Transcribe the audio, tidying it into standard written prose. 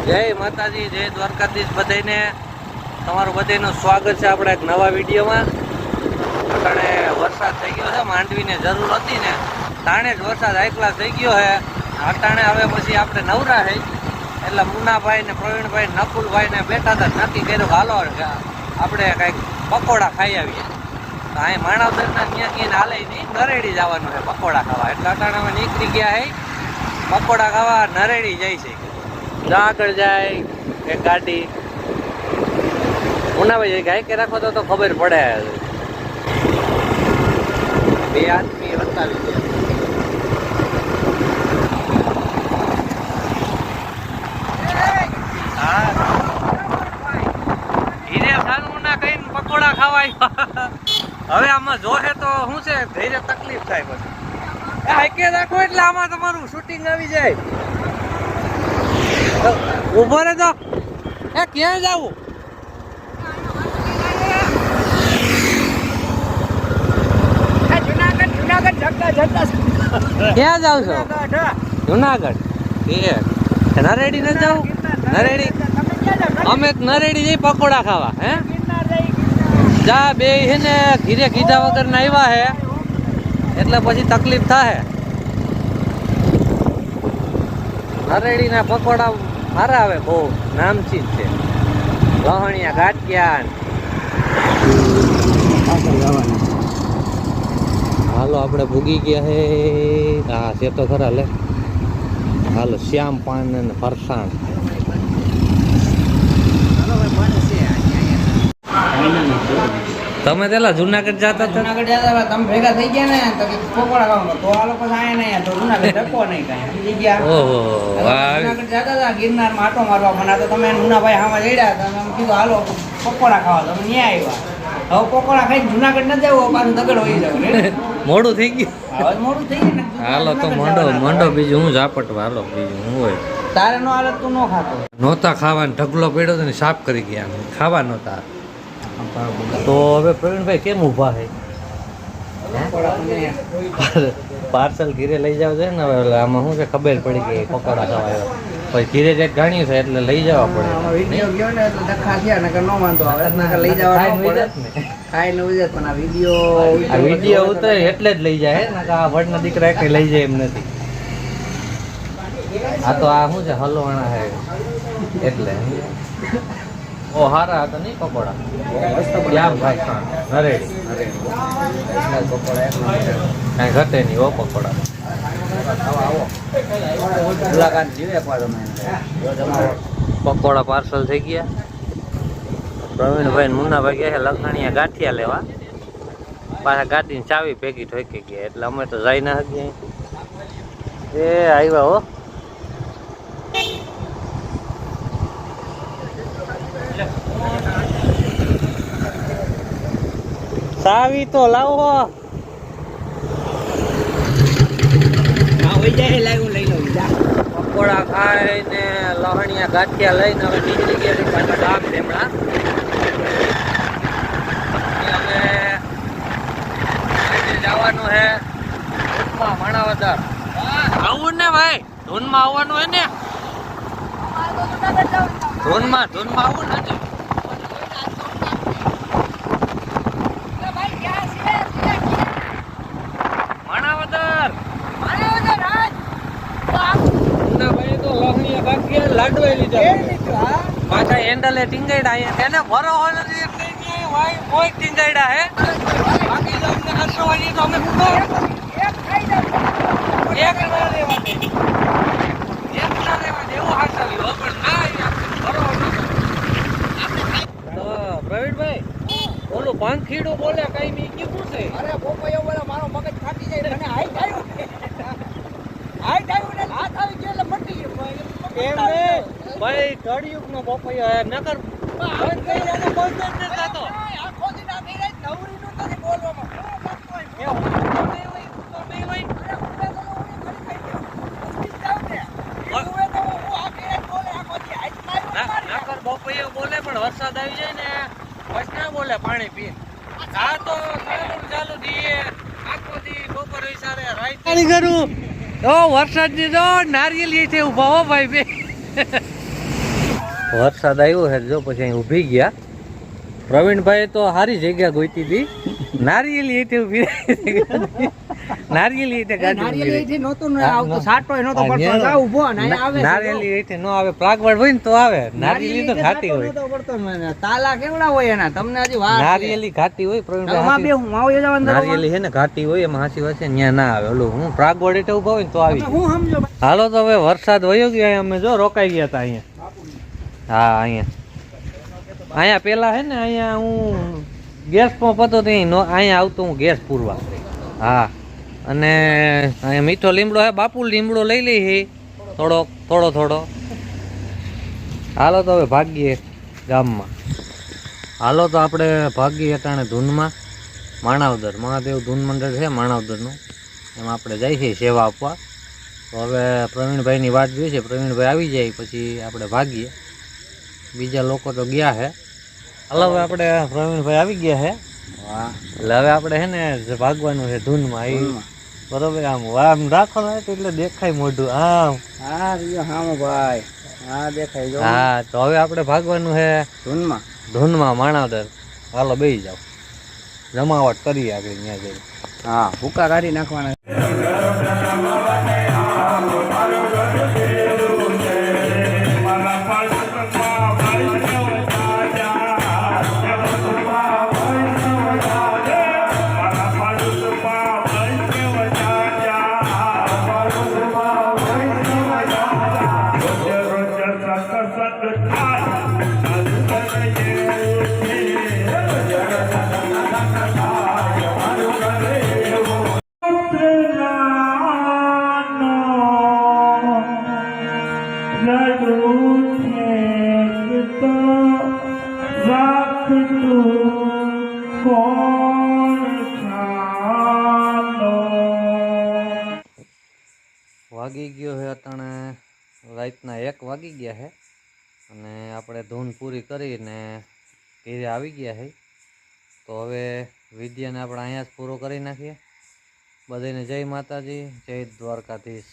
જય માતાજી, જય દ્વારકાધીશ બધાને. તમારું બધાનું સ્વાગત છે આપણા એક નવા વિડીયોમાં. અત્યારે વરસાદ થઈ ગયો છે, માંડવીને જરૂર હતી ને તાણે જ વરસાદ આટલા થઈ ગયો છે. અટાણે હવે પછી આપણે નવરા છે એટલે મુન્નાભાઈ ને પ્રવીણભાઈ નકુલભાઈ ને બેઠા હતા, નક્કી કર્યું હાલો આપણે કંઈક પકોડા ખાઈ આવીએ. તો અહીં માણાવદરના ત્યાં ક્યાંય હાલે નહીં, નરેડી જવાનું છે પકોડા ખાવા. એટલે અટાણે અમે નીકળી ગયા છે પકોડા ખાવા. નરેડી જાય છે, આગળ જાય એક ગાડી. મુન્નાભાઈ ગાય કે રાખો તો ખબર પડે. બે આદમી બતાવી દે. ધીરે સાનુના કહીને પકોડા ખાવાય. હવે આમાં જોહે તો શું છે, ધીરે તકલીફ થાય. પછી હાઈકે રાખો એટલે આમાં તમારું શૂટિંગ આવી જાય. ઉભો રે તો એ ક્યાં જાવું? ક્યાં જાવ છો? જુનાગઢ. નરેડી ન જાવ? નરેડી અમે નરેડી જઈ પકોડા ખાવા. હે જા બે હે ને ઘીરે કીધા વગર ના આવ્યા હે એટલે પછી તકલીફ થાય. નરેડી ના પકોડા સારા આવે, બહુ નામચીન છે. લહણિયા ગાંઠિયા. હાલો આપણે ભૂગી ગયા હે. હા છે તો ખરા. લે હાલો શ્યામ પાન અને ફરસાણ. તમે પેલા જુનાગઢ જતા હતા? જુનાગઢ જતા તમે ભેગા થઈ ગયા ને તો પકોડા ખાવા તો આ લોકો આયા નહીં તો જુનાગઢ ડકો નહીં કાંઈ ગયા. ઓહો જુનાગઢ જતા હતા ગિરનારમાં આટો મારવા, મને તો તમે મુન્નાભાઈ હામાં જડ્યા તમે કીધું હાલો પકોડા ખાવા. તમે ન્યા આવ્યા. હવે પકોડા ખાઈને જુનાગઢ ન જવું, પાછું દગડ હોઈ જાવ. મોડું થઈ ગયું. હવે મોડું થઈ ગયું ને. હાલો તો મંડો બીજું હું ઝાપટવા. હાલો બીજું હું હોય. તારે નો હાલત તું નો ખાતો નહોતા ખાવાનો ઢગલો પડ્યો હતો ને સાફ કરી ગયા. ખાવા નહોતા. તો હવે પ્રવીણભાઈ કેમ ઊભા છે? પાર્સલ ઘીરે લઈ જાવ છે ને. હવે આમાં શું છે, ખબર પડી ગઈ પકોડા ખાવા આવ્યા. પછી ઘીરે જે ગાણ્યું છે એટલે લઈ જવા પડે. વિડીયો ગયો ને એટલે ધક્કા થયા ને નો વાંધો આવે લઈ જવા ખાઈ ન ઉજત. પણ આ વિડીયો ઉતરે એટલે જ લઈ જાય ને. આ વડના દીકરા કઈ લઈ જાય એમ નથી. આ તો આ શું છે, હલવાણા છે એટલે. ઓ હારા હતા નહીં પકોડા? ક્યાં ભાઈ નરેડી કાંઈ ઘટે નહીં હો પકોડા. પકોડા પાર્સલ થઈ ગયા. પ્રવીણભાઈ ને મુન્નાભાઈ ગયા છે લખણિયા ગાંઠિયા લેવા. પાછા ગાડીની ચાવી ભેગી ઠોકી ગયા એટલે અમે તો જઈ ના શકીએ. એ આવ્યા હો. ચાવી તો લાવો. પકોડા ખાઈને લહણિયા ગાંઠિયા લઈને હવે નીકળી ગયા પાછા ડાબ ડેમડા. હવે જવાનું હે ધૂનમાં માણાવદર. આવું ને ભાઈ, ધૂનમાં આવવાનું હે ને. ધૂનમાં આવું નથી. લાડવાઈ લીધા પાછા હેન્ડલે ટીંગાડ્યા. એને ભરો નથી એટલે કોઈ ટીંગાડ્યા હે. બાકી તો અમને હસવાની તો અમે એક ના રહેવા દે, એવું હાચવ્યું પણ ના ભરો. તો પ્રવીણભાઈ ઓલું પાંખીડું બોલે કઈ બી કીધું છે. અરે પોપૈયો બોલે મારો મગજ ફાટી જાય. મને હાઈટ આવ્યું ને હાથ આવી ગયો એટલે મટી ગયું. ભાઈ કળિયુગ નો પપૈયો નકર બંધ થઈ જાય બંધ જ ન થતો. આખો દિન આ થઈ જાય નવરી નું તને બોલવામાં નકર પપૈયો બોલે પણ વરસાદ આવી જાય ને બસ ના બોલે પાણી પી. આ તો ચાલુ દીએ આખો દી બપોર વિચારે રાઈ કરું. ઓ વરસાદ ની જો નારિયેલી છે ઉભા હો ભાઈ બે. વરસાદ આવ્યો છે જો પછી અહીં ઊભી ગયા. પ્રવીણભાઈ તો સારી જગ્યા ગોતી હતી. નારિયેલી એટલે ઊભી રહી. નારિયેલી એટલે ગાડી ઊભી રહી. નારિયેલી નહોતું ને આવતું, સાટોય નહોતો પડતો, આ ઊભો ને અહીંયા આવે છે. નારિયેલી એટલે નો આવે, પ્લાગવડ હોય ને તો આવે. નારિયેલી તો ઘાટી હોય. નહોતો પડતો મને. તાલા કેવડા હોય એના, તમને હજી વાર છે. નારિયેલી ઘાટી હોય આમાં પ્રવીણભાઈ. બે હું આવો જવાનું નારિયેલી છે ને ઘાટી હોય એમાં હાસી વાત છે ત્યાં ના આવે. ઓલું હું પ્લાગવડ એટલે ઉભા હોય ને તો આવી જાય. હું સમજો હાલો તો હવે વરસાદ વયો ગયો. અમે જો રોકાઈ ગયા હતા અહીંયા. હા અહીંયા પેલા હે ને અહીંયા હું ગેસ પંપ હતો ત્યાં અહીંયા આવતો હું ગેસ પૂરવા. હા અને અહીંયા મીઠો લીમડો હે, બાપુ લીમડો લઈ લઈ હે થોડો. હાલો તો હવે ભાગીએ ગામમાં. હાલો તો આપણે ભાગીએ અટાણે ધૂનમાં. માણાવદર મહાદેવ ધૂન મંડળ છે માણાવદરનું, એમાં આપણે જઈએ છીએ સેવા આપવા. તો હવે પ્રવીણભાઈની વાટ જોઈએ છે. પ્રવીણભાઈ આવી જાય પછી આપણે ભાગીએ. બીજા લોકો તો ગયા છે. હાલો હવે આપણે પ્રવીણભાઈ આવી ગયા છે. એટલે હવે આપણે છે ને જે ભાગવાનું છે ધૂનમાં એ બરોબર. આમ રાખો ને એટલે દેખાય મોઢું આમ. હા ભાઈ, હા દેખાય જો. હા તો હવે આપણે ભાગવાનું છે ધૂનમાં માણાવદર. હાલો બેસી જાઓ, જમાવટ કરીએ આગળ ત્યાં જઈ. હા ભૂકા કાઢી નાખવાના. વાગી ગયો છે અટાણે રાતના 1 વાગી ગયા છે અને આપણે ધૂન પૂરી કરીને ઘરે આવી ગયા છે. તો હવે વિડીયોને આપણે અહીંયા જ પૂરો કરી નાખીએ. બધાને જય માતાજી, જય દ્વારકાધીશ.